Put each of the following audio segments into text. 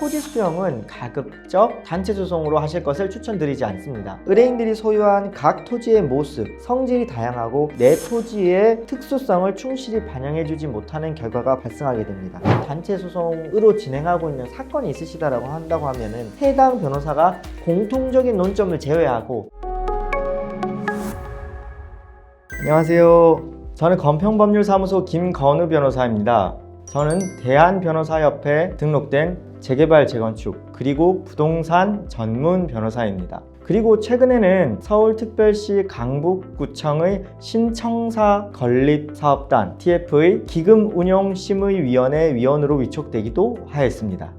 토지 수용은 가급적 단체 소송으로 하실 것을 추천드리지 않습니다. 의뢰인들이 소유한 각 토지의 모습, 성질이 다양하고 내 토지의 특수성을 충실히 반영해주지 못하는 결과가 발생하게 됩니다. 단체 소송으로 진행하고 있는 사건이 있으시다라고 한다고 하면은 해당 변호사가 공통적인 논점을 제외하고. 안녕하세요. 저는 건평법률사무소 김건우 변호사입니다. 저는 대한변호사협회에 등록된 재개발, 재건축, 그리고 부동산 전문 변호사입니다. 그리고 최근에는 서울특별시 강북구청의 신청사 건립사업단 TF의 기금운용심의위원회 위원으로 위촉되기도 하였습니다.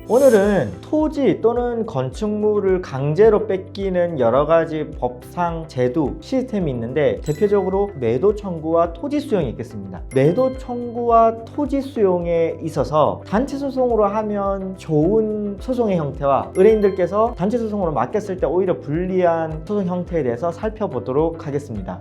오늘은 토지 또는 건축물을 강제로 뺏기는 여러가지 법상 제도, 시스템이 있는데 대표적으로 매도 청구와 토지 수용이 있겠습니다. 매도 청구와 토지 수용에 있어서 단체 소송으로 하면 좋은 소송의 형태와 의뢰인들께서 단체 소송으로 맡겼을 때 오히려 불리한 소송 형태에 대해서 살펴보도록 하겠습니다.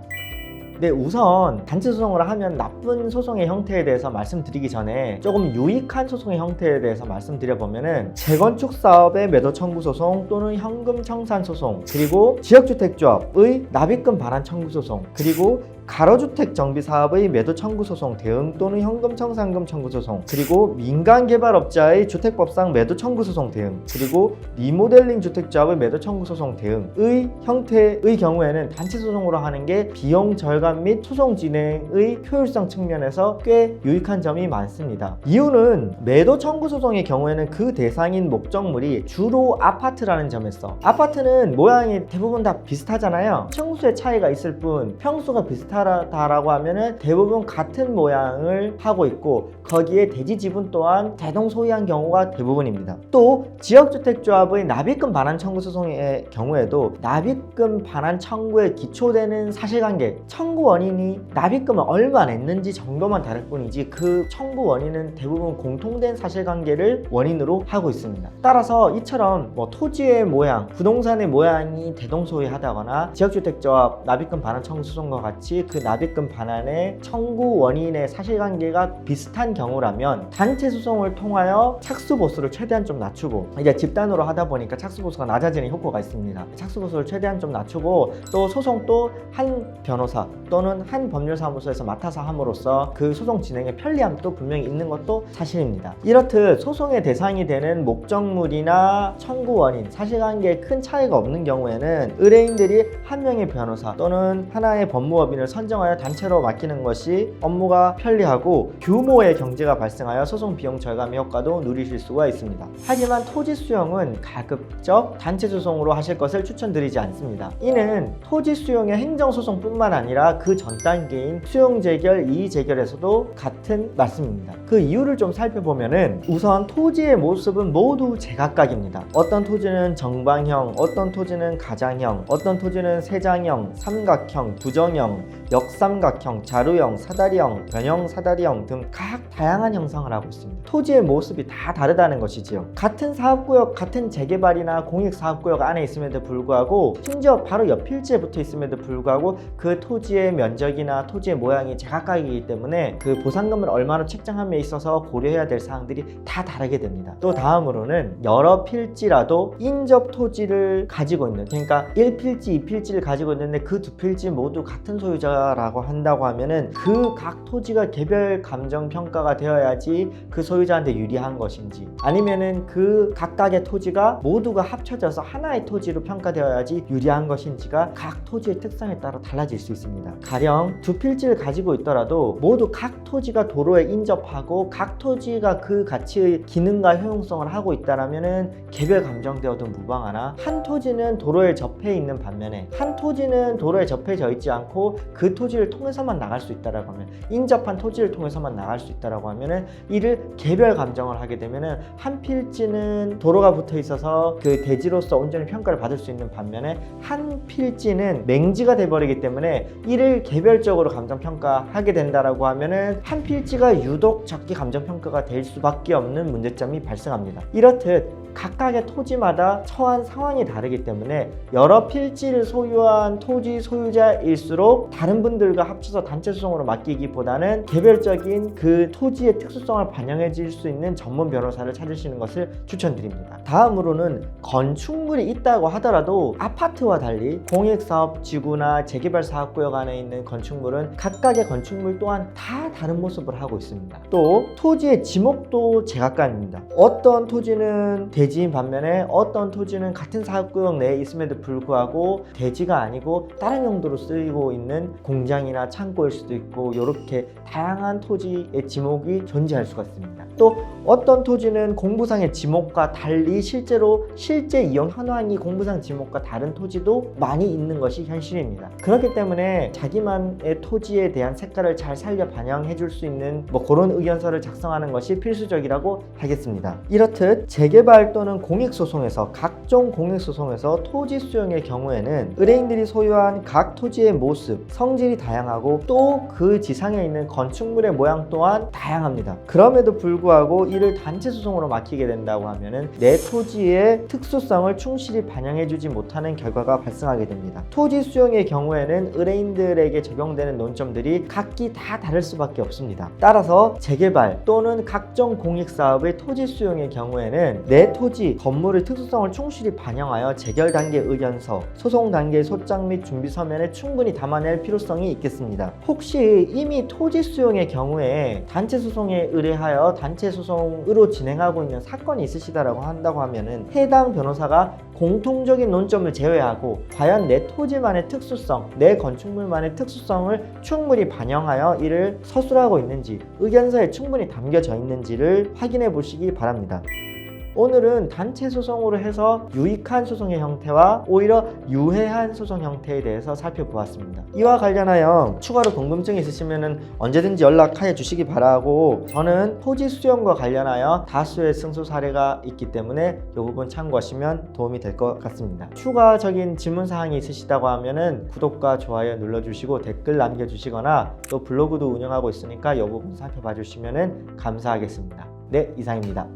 네, 우선 단체 소송을 하면 나쁜 소송의 형태에 대해서 말씀드리기 전에 조금 유익한 소송의 형태에 대해서 말씀드려보면은 재건축 사업의 매도 청구 소송 또는 현금 청산 소송, 그리고 지역주택조합의 납입금 반환 청구 소송, 그리고 가로주택 정비 사업의 매도 청구 소송 대응 또는 현금 청산금 청구 소송, 그리고 민간개발업자의 주택법상 매도 청구 소송 대응, 그리고 리모델링 주택조합의 매도 청구 소송 대응의 형태의 경우에는 단체 소송으로 하는 게 비용 절감 및 소송 진행의 효율성 측면에서 꽤 유익한 점이 많습니다. 이유는 매도 청구 소송의 경우에는 그 대상인 목적물이 주로 아파트라는 점에서, 아파트는 모양이 대부분 다 비슷하잖아요. 층수의 차이가 있을 뿐 평수가 비슷하다라고 하면은 대부분 같은 모양을 하고 있고, 거기에 대지 지분 또한 대동소이한 경우가 대부분입니다. 또 지역주택조합의 납입금 반환 청구 소송의 경우에도 납입금 반환 청구에 기초되는 사실관계, 청구 원인이 납입금을 얼마 냈는지 정도만 다를 뿐이지 그 청구 원인은 대부분 공통된 사실관계를 원인으로 하고 있습니다. 따라서 이처럼 토지의 모양, 부동산의 모양이 대동소이하다거나 지역주택조합 납입금 반환 청구 소송과 같이 그 납입금 반환의 청구 원인의 사실관계가 비슷한 경우라면 단체 소송을 통하여 착수보수를 최대한 좀 낮추고, 이제 집단으로 하다 보니까 착수보수가 낮아지는 효과가 있습니다. 착수보수를 최대한 좀 낮추고, 또 소송도 한 변호사 또는 한 법률사무소에서 맡아서 함으로써 그 소송 진행에 편리함도 분명히 있는 것도 사실입니다. 이렇듯 소송의 대상이 되는 목적물이나 청구 원인, 사실관계에 큰 차이가 없는 경우에는 의뢰인들이 한 명의 변호사 또는 하나의 법무법인을 선정하여 단체로 맡기는 것이 업무가 편리하고 규모의 경제가 발생하여 소송 비용 절감의 효과도 누리실 수가 있습니다. 하지만 토지 수용은 가급적 단체 소송으로 하실 것을 추천드리지 않습니다. 이는 토지 수용의 행정소송뿐만 아니라 그 전 단계인 수용재결, 이의재결에서도 같은 말씀입니다. 그 이유를 좀 살펴보면은 우선 토지의 모습은 모두 제각각입니다. 어떤 토지는 정방형, 어떤 토지는 가장형, 어떤 토지는 세장형, 삼각형, 부정형, 역삼각형, 자루형, 사다리형, 변형 사다리형 등 각 다양한 형상을 하고 있습니다. 토지의 모습이 다 다르다는 것이지요. 같은 사업구역, 같은 재개발이나 공익사업구역 안에 있음에도 불구하고, 심지어 바로 옆 필지에 붙어 있음에도 불구하고 그 토지의 면적이나 토지의 모양이 제각각이기 때문에 그 보상금을 얼마나 책정함에 있어서 고려해야 될 사항들이 다 다르게 됩니다. 또 다음으로는 여러 필지라도 인접 토지를 가지고 있는, 그러니까 1필지, 2필지를 가지고 있는데 그 두 필지 모두 같은 소유자라고 한다고 하면은 그 각 토지가 개별 감정 평가가 되어야지 그 소유자한테 유리한 것인지, 아니면은 그 각각의 토지가 모두가 합쳐져서 하나의 토지로 평가되어야지 유리한 것인지가 각 토지의 특성에 따라 달라질 수 있습니다. 가령 두 필지를 가지고 있더라도 모두 각 토지가 도로에 인접하고 각 토지가 그 가치의 기능과 효용성을 하고 있다라면은 개별 감정되어도 무방하나, 한 토지는 도로에 접해 있는 반면에 한 토지는 도로에 접해져 있지 않고 그 토지를 통해서만 나갈 수 있다라고 하면, 인접한 토지를 통해서만 나갈 수 있다라고 하면은 이를 개별 감정을 하게 되면은 한 필지는 도로가 붙어 있어서 그 대지로서 온전히 평가를 받을 수 있는 반면에 한 필지는 맹지가 돼버리기 때문에 이를 개별적으로 감정평가하게 된다라고 하면은 한 필지가 유독 적게 감정평가가 될 수밖에 없는 문제점이 발생합니다. 이렇듯 각각의 토지마다 처한 상황이 다르기 때문에 여러 필지를 소유한 토지 소유자일수록 다른 분들과 합쳐서 단체 소송으로 맡기기보다는 개별적인 그 토지의 특수성을 반영해 줄 수 있는 전문 변호사를 찾으시는 것을 추천드립니다. 다음으로는 건축물이 있다고 하더라도 아파트와 달리 공익사업지구나 재개발사업구역 안에 있는 건축물은 각각의 건축물 또한 다 다른 모습을 하고 있습니다. 또 토지의 지목도 제각각입니다. 어떤 토지는 대지인 반면에 어떤 토지는 같은 사업구역 내에 있음에도 불구하고 대지가 아니고 다른 용도로 쓰이고 있는 공장이나 창고일 수도 있고 이렇게 다양한 토지의 지목이 존재할 수가 있습니다. 또 어떤 토지는 공부상의 지목과 달리 실제 이용 현황이 공부상 지목과 다른 토지도 많이 있는 것이 현실입니다. 그렇기 때문에 자기만의 토지에 대한 색깔을 잘 살려 반영해 줄 수 있는 그런 의견서를 작성하는 것이 필수적이라고 하겠습니다. 이렇듯 재개발 또는 공익소송에서 각종 공익소송에서 토지 수용의 경우에는 의뢰인들이 소유한 각 토지의 모습, 성질이 다양하고 또 그 지상에 있는 건축물의 모양 또한 다양합니다. 그럼에도 불구하고 이를 단체 소송으로 맡기게 된다고 하면은 내 토지의 특수성을 충실히 반영해주지 못하는 결과가 발생하게 됩니다. 토지 수용의 경우에는 의뢰인들에게 적용되는 논점들이 각기 다 다를 수밖에 없습니다. 따라서 재개발 또는 각종 공익사업의 토지 수용의 경우에는 내 토지, 건물의 특수성을 충실히 반영하여 재결 단계 의견서, 소송 단계 소장 및 준비 서면에 충분히 담아낼 필요성이 있겠습니다. 혹시 이미 토지 수용의 경우에 단체 소송에 의뢰하여 단체 소송으로 진행하고 있는 사건이 있으시다라고 한다고 하면은 해당 변호사가 공통적인 논점을 제외하고 과연 내 토지만의 특수성, 내 건축물만의 특수성을 충분히 반영하여 이를 서술하고 있는지, 의견서에 충분히 담겨져 있는지를 확인해 보시기 바랍니다. 오늘은 단체 소송으로 해서 유익한 소송의 형태와 오히려 유해한 소송 형태에 대해서 살펴보았습니다. 이와 관련하여 추가로 궁금증이 있으시면 언제든지 연락하여 주시기 바라고, 저는 토지 수용과 관련하여 다수의 승소 사례가 있기 때문에 이 부분 참고하시면 도움이 될 것 같습니다. 추가적인 질문사항이 있으시다고 하면 구독과 좋아요 눌러주시고 댓글 남겨주시거나 또 블로그도 운영하고 있으니까 이 부분 살펴봐 주시면 감사하겠습니다. 네, 이상입니다.